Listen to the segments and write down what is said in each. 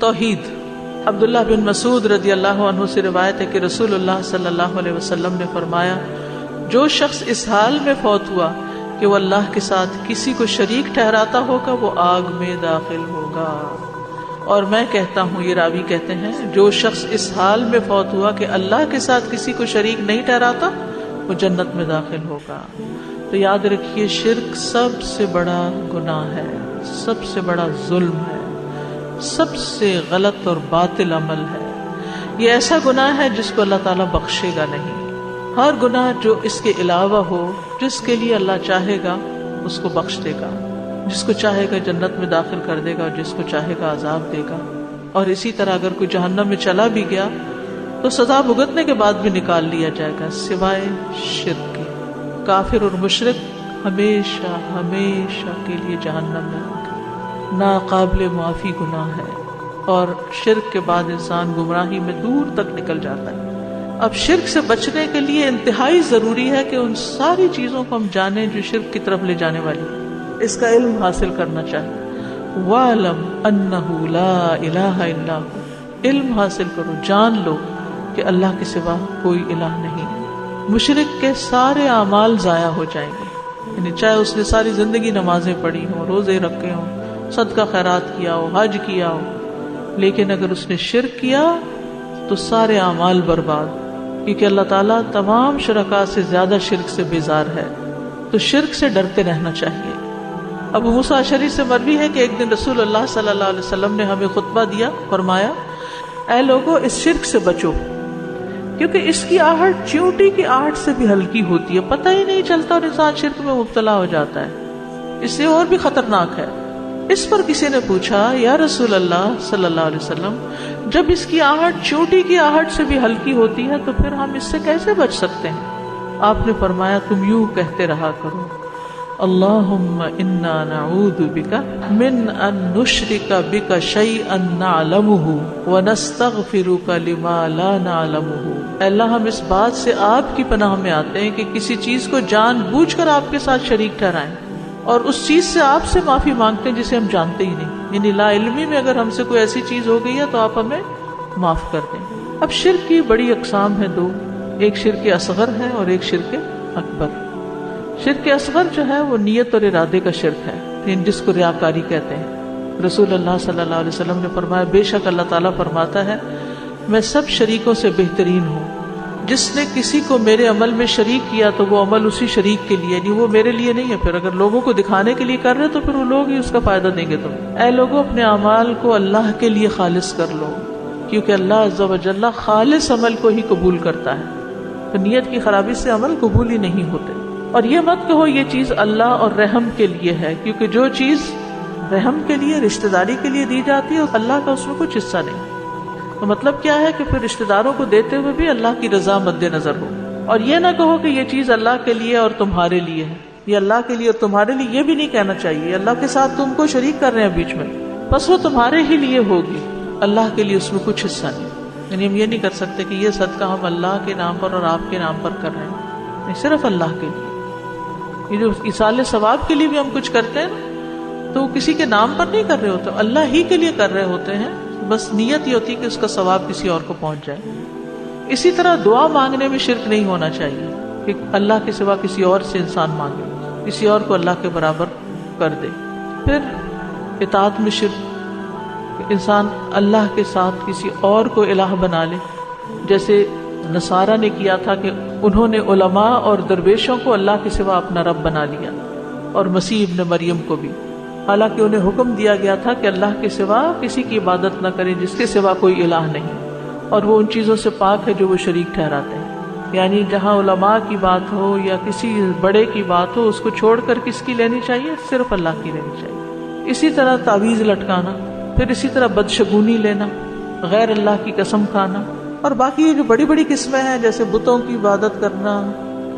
توحید۔ عبداللہ بن مسعود رضی اللہ عنہ سے روایت ہے کہ رسول اللہ صلی اللہ علیہ وسلم نے فرمایا، جو شخص اس حال میں فوت ہوا کہ وہ اللہ کے ساتھ کسی کو شریک ٹھہراتا ہوگا وہ آگ میں داخل ہوگا۔ اور میں کہتا ہوں، یہ راوی کہتے ہیں، جو شخص اس حال میں فوت ہوا کہ اللہ کے ساتھ کسی کو شریک نہیں ٹھہراتا وہ جنت میں داخل ہوگا۔ تو یاد رکھیے، شرک سب سے بڑا گناہ ہے، سب سے بڑا ظلم ہے، سب سے غلط اور باطل عمل ہے۔ یہ ایسا گناہ ہے جس کو اللہ تعالیٰ بخشے گا نہیں۔ ہر گناہ جو اس کے علاوہ ہو، جس کے لیے اللہ چاہے گا اس کو بخش دے گا، جس کو چاہے گا جنت میں داخل کر دے گا اور جس کو چاہے گا عذاب دے گا۔ اور اسی طرح اگر کوئی جہنم میں چلا بھی گیا تو سزا بھگتنے کے بعد بھی نکال لیا جائے گا، سوائے شرک کے۔ کافر اور مشرک ہمیشہ ہمیشہ کے لیے جہنم میں ہوں گے، ناقابل معافی گناہ ہے، اور شرک کے بعد انسان گمراہی میں دور تک نکل جاتا ہے۔ اب شرک سے بچنے کے لیے انتہائی ضروری ہے کہ ان ساری چیزوں کو ہم جانیں جو شرک کی طرف لے جانے والی ہے، اس کا علم حاصل کرنا چاہیے۔ وَاعْلَمْ أَنَّهُ لَا إِلَٰهَ إِلَّا هُوَ، علم حاصل کرو، جان لو کہ اللہ کے سوا کوئی الہ نہیں۔ مشرک کے سارے اعمال ضائع ہو جائیں گے، یعنی چاہے اس نے ساری زندگی نمازیں پڑھی ہوں، روزے رکھے ہوں، صدقہ خیرات کیا ہو، حج کیا ہو، لیکن اگر اس نے شرک کیا تو سارے اعمال برباد، کیونکہ اللہ تعالیٰ تمام شرکاء سے زیادہ شرک سے بیزار ہے۔ تو شرک سے ڈرتے رہنا چاہیے۔ ابو موسیٰ اشعری سے مروی ہے کہ ایک دن رسول اللہ صلی اللہ علیہ وسلم نے ہمیں خطبہ دیا، فرمایا، اے لوگو، اس شرک سے بچو، کیونکہ اس کی آہٹ چیونٹی کی آہٹ سے بھی ہلکی ہوتی ہے، پتہ ہی نہیں چلتا اور انسان شرک میں مبتلا ہو جاتا ہے، اس سے اور بھی خطرناک ہے۔ اس پر کسی نے پوچھا، یا رسول اللہ صلی اللہ علیہ وسلم، جب اس کی آہٹ چیونٹی کی آہٹ سے بھی ہلکی ہوتی ہے تو پھر ہم اس سے کیسے بچ سکتے ہیں؟ آپ نے فرمایا، تم یوں کہتے رہا کرو، اللہم انا نعوذ بک من ان نشرک بک شیئا نعلمہ ونستغفرک لما لا نعلمہ۔ اے اللہ، ہم اس بات سے آپ کی پناہ میں آتے ہیں کہ کسی چیز کو جان بوجھ کر آپ کے ساتھ شریک ٹھہرائیں، اور اس چیز سے آپ سے معافی مانگتے ہیں جسے ہم جانتے ہی نہیں، یعنی لا علمی میں اگر ہم سے کوئی ایسی چیز ہو گئی ہے تو آپ ہمیں معاف کر دیں۔ اب شرک کی بڑی اقسام ہیں دو، ایک شرک اصغر ہے اور ایک شرک اکبر۔ شرک اصغر جو ہے وہ نیت اور ارادے کا شرک ہے، جس کو ریاکاری کہتے ہیں۔ رسول اللہ صلی اللہ علیہ وسلم نے فرمایا، بے شک اللہ تعالیٰ فرماتا ہے، میں سب شریکوں سے بہترین ہوں، جس نے کسی کو میرے عمل میں شریک کیا تو وہ عمل اسی شریک کے لیے، یعنی وہ میرے لیے نہیں ہے۔ پھر اگر لوگوں کو دکھانے کے لیے کر رہے تو پھر وہ لوگ ہی اس کا فائدہ دیں گے تمہیں۔ اے لوگوں، اپنے اعمال کو اللہ کے لیے خالص کر لو، کیونکہ اللہ عز و جل خالص عمل کو ہی قبول کرتا ہے۔ تو نیت کی خرابی سے عمل قبول ہی نہیں ہوتے۔ اور یہ مت کہو یہ چیز اللہ اور رحم کے لیے ہے، کیونکہ جو چیز رحم کے لیے، رشتہ داری کے لیے دی جاتی ہے، اللہ کا اس میں کچھ حصہ نہیں۔ تو مطلب کیا ہے کہ پھر رشتہ داروں کو دیتے ہوئے بھی اللہ کی رضا مد نظر ہو، اور یہ نہ کہو کہ یہ چیز اللہ کے لیے اور تمہارے لیے ہے، یہ اللہ کے لیے اور تمہارے لیے، یہ بھی نہیں کہنا چاہیے۔ اللہ کے ساتھ تم کو شریک کر رہے ہیں بیچ میں، بس وہ تمہارے ہی لیے ہوگی، اللہ کے لیے اس میں کچھ حصہ نہیں۔ یعنی ہم یہ نہیں کر سکتے کہ یہ صدقہ ہم اللہ کے نام پر اور آپ کے نام پر کر رہے ہیں، نہیں، صرف اللہ کے لیے۔ یہ جو ایصال ثواب کے لیے بھی ہم کچھ کرتے ہیں تو کسی کے نام پر نہیں کر رہے ہوتے، اللہ ہی کے لیے کر رہے ہوتے ہیں، بس نیت یہ ہوتی ہے کہ اس کا ثواب کسی اور کو پہنچ جائے۔ اسی طرح دعا مانگنے میں شرک نہیں ہونا چاہیے کہ اللہ کے سوا کسی اور سے انسان مانگے، کسی اور کو اللہ کے برابر کر دے۔ پھر اطاعت میں شرک، انسان اللہ کے ساتھ کسی اور کو الہ بنا لے، جیسے نصارہ نے کیا تھا کہ انہوں نے علماء اور درویشوں کو اللہ کے سوا اپنا رب بنا لیا، اور مسیح ابن مریم کو بھی، حالانکہ انہیں حکم دیا گیا تھا کہ اللہ کے سوا کسی کی عبادت نہ کریں جس کے سوا کوئی الہ نہیں، اور وہ ان چیزوں سے پاک ہے جو وہ شریک ٹھہراتے ہیں۔ یعنی جہاں علماء کی بات ہو یا کسی بڑے کی بات ہو، اس کو چھوڑ کر کس کی لینی چاہیے؟ صرف اللہ کی لینی چاہیے۔ اسی طرح تعویذ لٹکانا، پھر اسی طرح بدشگونی لینا، غیر اللہ کی قسم کھانا، اور باقی یہ جو بڑی بڑی قسمیں ہیں جیسے بتوں کی عبادت کرنا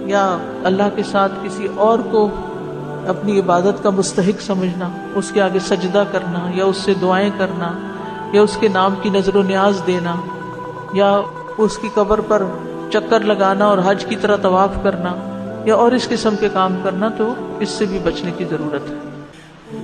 یا اللہ کے ساتھ کسی اور کو اپنی عبادت کا مستحق سمجھنا، اس کے آگے سجدہ کرنا یا اس سے دعائیں کرنا یا اس کے نام کی نظر و نیاز دینا یا اس کی قبر پر چکر لگانا اور حج کی طرح طواف کرنا یا اور اس قسم کے کام کرنا، تو اس سے بھی بچنے کی ضرورت ہے۔